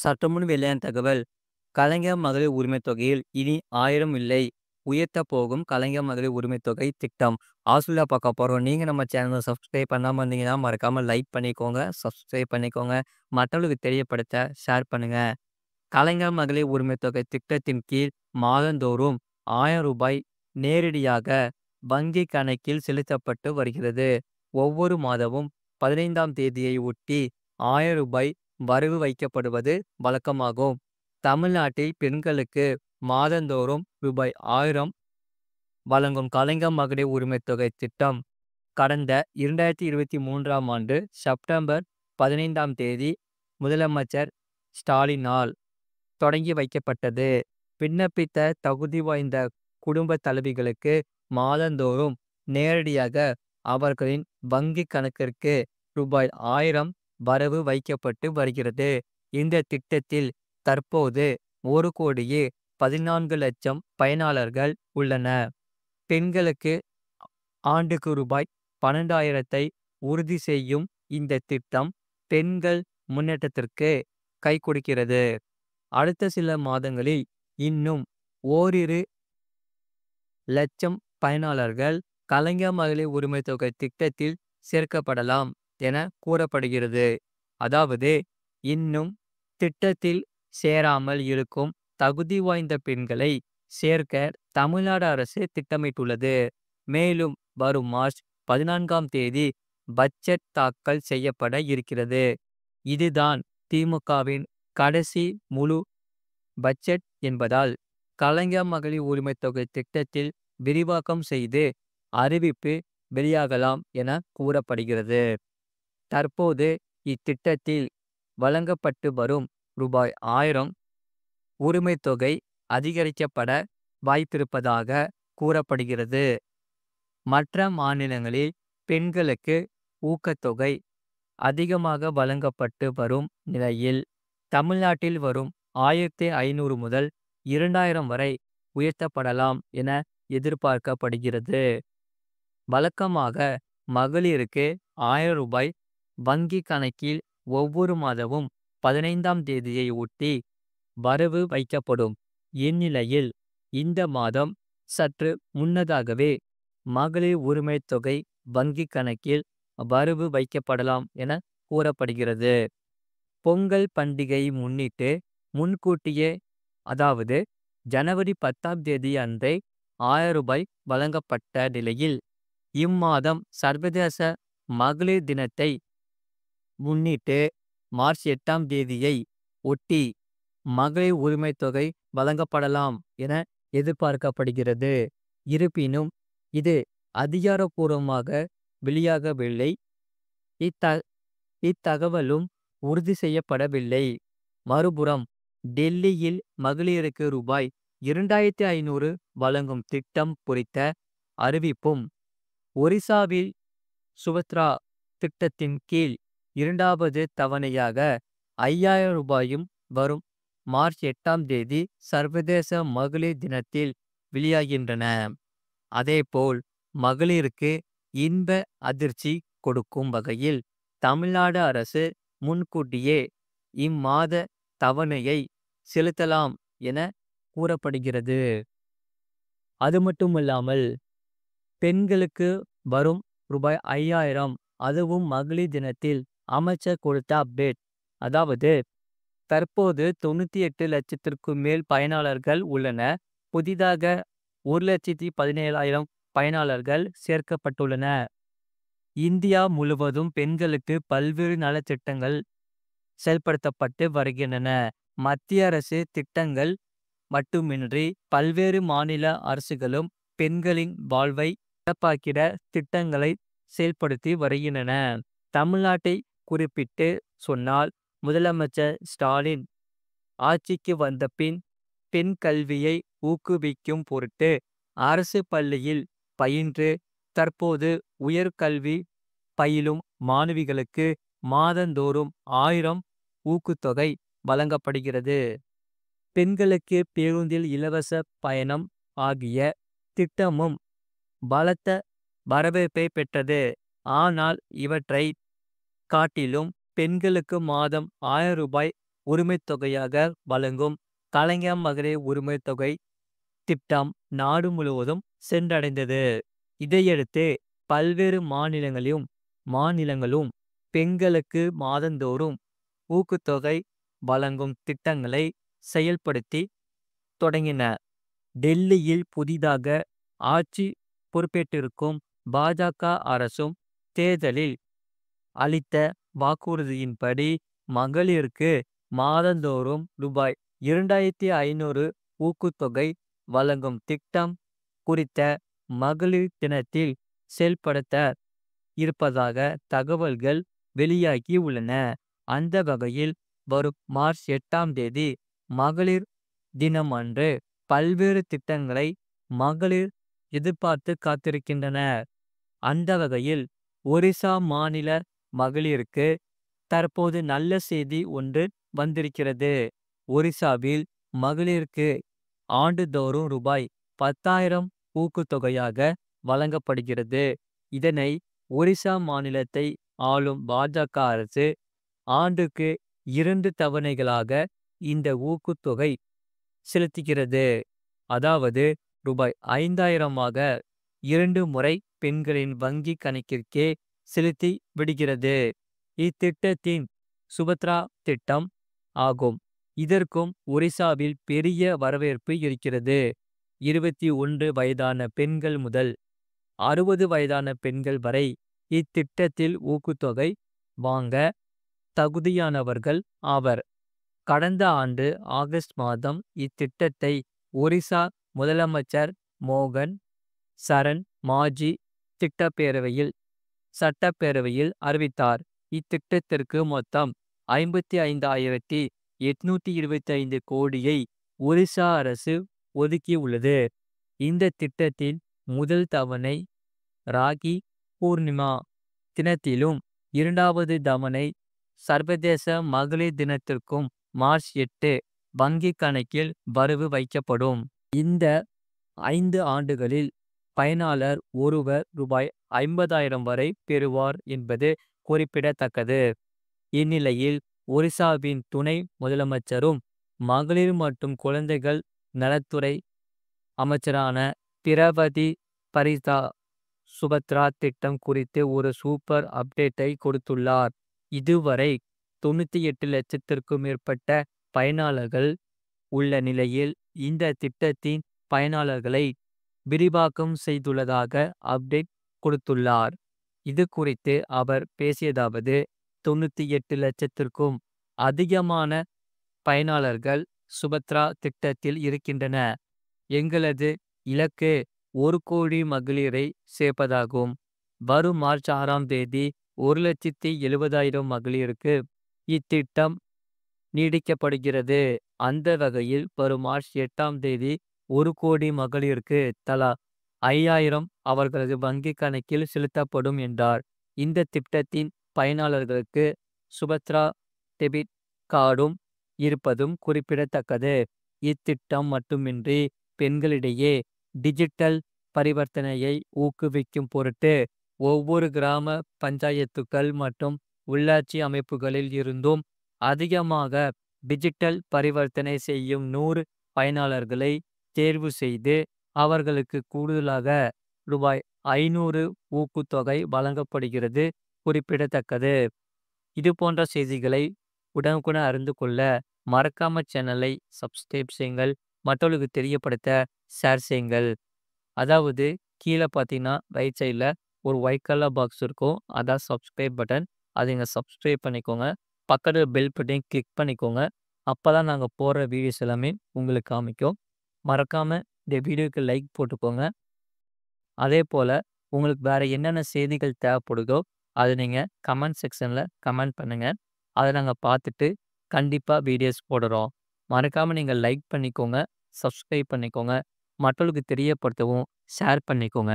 சற்றுமுன் வெளியான தகவல். கலைஞர் மகளிர் உரிமைத் தொகையில் இனி 1000 இல்லை. உயர்த்தப் போகும் கலைஞர் மகளிர் உரிமைத் தொகை திட்டம். ஆஸ்திரேலியா பார்க்க போறோம். நீங்க நம்ம சேனலை சப்ஸ்கிரைப் பண்ணாம இருந்தீங்கன்னா மறக்காம லைக் பண்ணிக்கோங்க, சப்ஸ்கிரைப் பண்ணிக்கோங்க. மற்றவர்களுக்கு தெரியப்படுத்த ஷேர் பண்ணுங்க. கலைஞர் மகளிர் உரிமைத் தொகை திட்டத்தின் கீழ் மாதந்தோறும் ரூபாய் 1000 நேரடியாக வங்கி கணக்கில் செலுத்தப்பட்டு வருகிறது. ஒவ்வொரு மாதமும் 15ஆம் தேதியை ஒட்டி ரூபாய் 1000 வரவு வைக்கப்படுவது வழக்கமாகும். தமிழ்நாட்டில் பெண்களுக்கு மாதந்தோறும் ரூபாய் 1000 வழங்கும் கலைஞர் மகளிர் உரிமைத் தொகை திட்டம் கடந்த 2023ஆம் ஆண்டு செப்டம்பர் 15ஆம் தேதி முதலமைச்சர் ஸ்டாலினால் தொடங்கி வைக்கப்பட்டது. விண்ணப்பித்த தகுதி வாய்ந்த குடும்ப தலைவிகளுக்கு மாதந்தோறும் நேரடியாக அவர்களின் வங்கி கணக்கிற்கு ரூபாய் 1000 வரவு வைக்கப்பட்டு வருகிறது. இந்த திட்டத்தில் தற்போது 1,14,00,000 பயனாளர்கள் உள்ளனர். பெண்களுக்கு ஆண்டுக்கு ரூபாய் 12,000 உறுதி செய்யும் இந்த திட்டம் பெண்கள் முன்னேற்றத்திற்கு கை கொடுக்கிறது. அடுத்த சில மாதங்களில் இன்னும் ஓரிரு லட்சம் பயனாளர்கள் கலைஞர் மகளிர் உரிமைத் தொகை திட்டத்தில் சேர்க்கப்படலாம் என கூறப்படுகிறது. அதாவது இன்னும் திட்டத்தில் சேராமல் இருக்கும் தகுதி வாய்ந்த பெண்களை சேர்க்க தமிழ்நாடு அரசு திட்டமிட்டுள்ளது. மேலும் வரும் மார்ச் 14ஆம் தேதி பட்ஜெட் தாக்கல் செய்யப்பட இருக்கிறது. இதுதான் திமுகவின் கடைசி முழு பட்ஜெட் என்பதால் கலைஞர் மகளிர் உரிமைத் தொகை திட்டத்தில் விரிவாக்கம் செய்து அறிவிப்பு வெளியாகலாம் என கூறப்படுகிறது. தற்போது இத்திட்டத்தில் வழங்கப்பட்டு வரும் ரூபாய் 1000 உரிமைத் தொகை அதிகரிக்கப்பட வாய்ப்பிருப்பதாக கூறப்படுகிறது. மற்ற மாநிலங்களில் பெண்களுக்கு ஊக்கத்தொகை அதிகமாக வழங்கப்பட்டு வரும் நிலையில் தமிழ்நாட்டில் வரும் 1500 முதல் 2000 வரை உயர்த்தப்படலாம் என எதிர்பார்க்கப்படுகிறது. வழக்கமாக மகளிருக்கு ரூபாய் 1000 வங்கி கணக்கில் ஒவ்வொரு மாதமும் 15ஆம் தேதியை ஒட்டி வரவு வைக்கப்படும். இந்நிலையில் இந்த மாதம் சற்று முன்னதாகவே மகளிர் உரிமைத் தொகை வங்கி கணக்கில் வரவு வைக்கப்படலாம் என கூறப்படுகிறது. பொங்கல் பண்டிகையை முன்னிட்டு முன்கூட்டியே அதாவது ஜனவரி 10ஆம் தேதி அன்றே ரூபாய் 1000 வழங்கப்பட்ட நிலையில் இம்மாதம் சர்வதேச மகளிர் தினத்தை முன்னிட்டு மார்ச் 8ஆம் தேதியை ஒட்டி மகளிர் உரிமைத் தொகை வழங்கப்படலாம் என எதிர்பார்க்கப்படுகிறது. இருப்பினும் இது அதிகாரப்பூர்வமாக வெளியாகவில்லை. இத்தகவலும் உறுதி செய்யப்படவில்லை. மறுபுறம் டெல்லியில் மகளிருக்கு ரூபாய் 2500 வழங்கும் திட்டம் குறித்த அறிவிப்பும் ஒரிசாவில் சுபத்ரா திட்டத்தின் கீழ் 2வது தவணையாக 5000 ரூபாயும் வரும் மார்ச் 8ஆம் தேதி சர்வதேச மகளிர் தினத்தில் வெளியாகின்றன. அதேபோல் மகளிருக்கு இன்ப அதிர்ச்சி கொடுக்கும் வகையில் தமிழ்நாடு அரசு முன்கூட்டியே இம்மாத தவணையை செலுத்தலாம் என கூறப்படுகிறது. அது மட்டுமல்லாமல் பெண்களுக்கு வரும் ரூபாய் 5000 அதுவும் மகளிர் தினத்தில் அமைச்சர் கொடுத்த அப்டேட். அதாவது தற்போது 98 லட்சத்திற்கும் மேல் பயனாளர்கள் உள்ளனர். புதிதாக 1,17,000 பயனாளர்கள் சேர்க்கப்பட்டுள்ளனர். இந்தியா முழுவதும் பெண்களுக்கு பல்வேறு நலத்திட்டங்கள் செயல்படுத்தப்பட்டு வருகின்றன. மத்திய அரசு திட்டங்கள் மட்டுமின்றி பல்வேறு மாநில அரசுகளும் பெண்களின் வாழ்வை சிறப்பாக்கிட திட்டங்களை செயல்படுத்தி வருகின்றன. தமிழ்நாட்டை குறிப்பிட்டு சொன்னால் முதலமைச்சர் ஸ்டாலின் ஆட்சிக்கு வந்த பின் பெண் கல்வியை ஊக்குவிக்கும் பொருட்டு அரசு பள்ளியில் பயின்று தற்போது உயர்கல்வி பயிலும் மாணவிகளுக்கு மாதந்தோறும் 1000 ஊக்கத்தொகை வழங்கப்படுகிறது. பெண்களுக்கு பேருந்தில் இலவச பயணம் ஆகிய திட்டமும் பலத்த வரவேற்பை பெற்றது. ஆனால் இவற்றை காட்டிலும் பெண்களுக்கு மாதம் 1000 ரூபாய் உரிமைத் தொகையாக வழங்கும் கலைஞர் மகளிர் உரிமைத் தொகை திட்டம் நாடு முழுவதும் சென்றடைந்தது. இதையடுத்து பல்வேறு மாநிலங்களும் பெண்களுக்கு மாதந்தோறும் ஊக்கத்தொகை வழங்கும் திட்டங்களை செயல்படுத்தி தொடங்கின. டெல்லியில் புதிதாக ஆட்சி பொறுப்பேற்றிருக்கும் பாஜக அரசும் தேர்தலில் அளித்த வாக்குறுதியின்படி மகளிருக்கு மாதந்தோறும் ரூபாய் 2500 ஊக்கத்தொகை வழங்கும் திட்டம் குறித்த மகளிர் தினத்தில் செயல்படுத்த இருப்பதாக தகவல்கள் வெளியாகி உள்ளன. அந்த வகையில் வரும் மார்ச் 8ஆம் தேதி மகளிர் தினம் அன்று பல்வேறு திட்டங்களை மகளிர் எதிர்பார்த்து காத்திருக்கின்றனர். அந்த வகையில் ஒரிசா மாநில மகளிருக்கு தற்போது நல்ல செய்தி ஒன்று வந்திருக்கிறது. ஒரிசாவில் மகளிருக்கு ஆண்டுதோறும் ரூபாய் 10,000 ஊக்கத்தொகையாக வழங்கப்படுகிறது. இதனை ஒரிசா மாநிலத்தை ஆளும் பாஜக அரசு ஆண்டுக்கு 2 தவணைகளாக இந்த ஊக்கத்தொகை செலுத்துகிறது. அதாவது ரூபாய் 5,000ஆக 2 முறை பெண்களின் வங்கி கணக்கிற்கே செலுத்தி விடுகிறது. இத்திட்டத்தின் சுபத்ரா திட்டம் ஆகும். இதற்கும் ஒரிசாவில் பெரிய வரவேற்பு இருக்கிறது. 21 வயதான பெண்கள் முதல் 60 வயதான பெண்கள் வரை இத்திட்டத்தில் ஊக்கத்தொகை வாங்க தகுதியானவர்கள் ஆவர். கடந்த ஆண்டு ஆகஸ்ட் மாதம் இத்திட்டத்தை ஒரிசா முதலமைச்சர் மோகன் சரண் மாஜி சட்டப்பேரவையில் அறிவித்தார். இத்திட்டத்திற்கு மொத்தம் 55,825 கோடியை ஒரிசா அரசு ஒதுக்கியுள்ளது. இந்த திட்டத்தின் முதல் தவணை ராகி பூர்ணிமா தினத்திலும் 2வது தவணை சர்வதேச மகளிர் தினத்திற்கும் மார்ச் 8 வங்கி கணக்கில் வரவு வைக்கப்படும். இந்த 5 ஆண்டுகளில் பயனாளர் ஒருவர் ரூபாய் 50,000 வரை பெறுவார் என்பது குறிப்பிடத்தக்கது. இந்நிலையில் ஒரிசாவின் துணை முதலமைச்சரும் மகளிர் மற்றும் குழந்தைகள் நலத்துறை அமைச்சரான பிரபதி பரிதா சுபத்ரா திட்டம் குறித்து ஒரு சூப்பர் அப்டேட்டை கொடுத்துள்ளார். இதுவரை 98 லட்சத்திற்கும் மேற்பட்ட பயனாளர்கள் உள்ள நிலையில் இந்த திட்டத்தின் பயனாளர்களை விரிவாக்கம் செய்துள்ளதாக அப்டேட் கொடுத்துள்ளார். இது குறித்து அவர் பேசியதாவது 98 லட்சத்திற்கும் அதிகமான பயனாளர்கள் சுபத்ரா திட்டத்தில் இருக்கின்றன. எங்களது இலக்கு 1 கோடி மகளிரை சேர்ப்பதாகும். வரும் மார்ச் 6ஆம் தேதி 1,70,000 மகளிருக்கு இத்திட்டம் நீடிக்கப்படுகிறது. அந்த வகையில் வரும் மார்ச் 8ஆம் தேதி 1 கோடி மகளிருக்கு தலா 5,000 அவர்களது வங்கி கணக்கில் செலுத்தப்படும் என்றார். இந்த திட்டத்தின் பயனாளர்களுக்கு சுபத்ரா டெபிட் கார்டும் இருப்பதும் குறிப்பிடத்தக்கது. இத்திட்டம் மட்டுமின்றி பெண்களிடையே டிஜிட்டல் பரிவர்த்தனையை ஊக்குவிக்கும் பொருட்டு ஒவ்வொரு கிராம பஞ்சாயத்துக்கள் மற்றும் உள்ளாட்சி அமைப்புகளில் இருந்தும் அதிகமாக டிஜிட்டல் பரிவர்த்தனை செய்யும் 100 பயனாளர்களை தேர்வு செய்து அவர்களுக்கு கூடுதலாக ரூபாய் 500 ஊக்கத்தொகை வழங்கப்படுகிறது குறிப்பிடத்தக்கது. இது போன்ற செய்திகளை உடனுக்குடன் அறிந்து கொள்ள மறக்காம சேனலை சப்ஸ்கிரைப் செய்யுங்கள். மற்றவர்களுக்கு தெரியப்படுத்த ஷேர் செய்யுங்கள். அதாவது கீழே பார்த்தீங்கன்னா ரைட் சைடில் ஒரு ஒயிட் கலர் பாக்ஸ் இருக்கும். அதான் சப்ஸ்கிரைப் பட்டன். அதை நீங்கள் சப்ஸ்கிரைப் பண்ணிக்கோங்க. பக்கத்தில் பெல் பட்டனையும் கிளிக் பண்ணிக்கோங்க. அப்போ தான் நாங்கள் போடுற வீடியோஸ் எல்லாமே உங்களுக்கு காமிக்கும். மறக்காமல் இந்த வீடியோக்கு லைக் போட்டுக்கோங்க. அதே போல் உங்களுக்கு வேறு என்னென்ன செய்திகள் தேவைப்படுதோ அதை நீங்கள் கமெண்ட் செக்ஷனில் கமெண்ட் பண்ணுங்கள். அதை நாங்கள் பார்த்துட்டு கண்டிப்பாக வீடியோஸ் போடுறோம். மறக்காமல் நீங்கள் லைக் பண்ணிக்கோங்க, சப்ஸ்கிரைப் பண்ணிக்கோங்க, மற்றவர்களுக்கு தெரியப்படுத்தவும் ஷேர் பண்ணிக்கோங்க.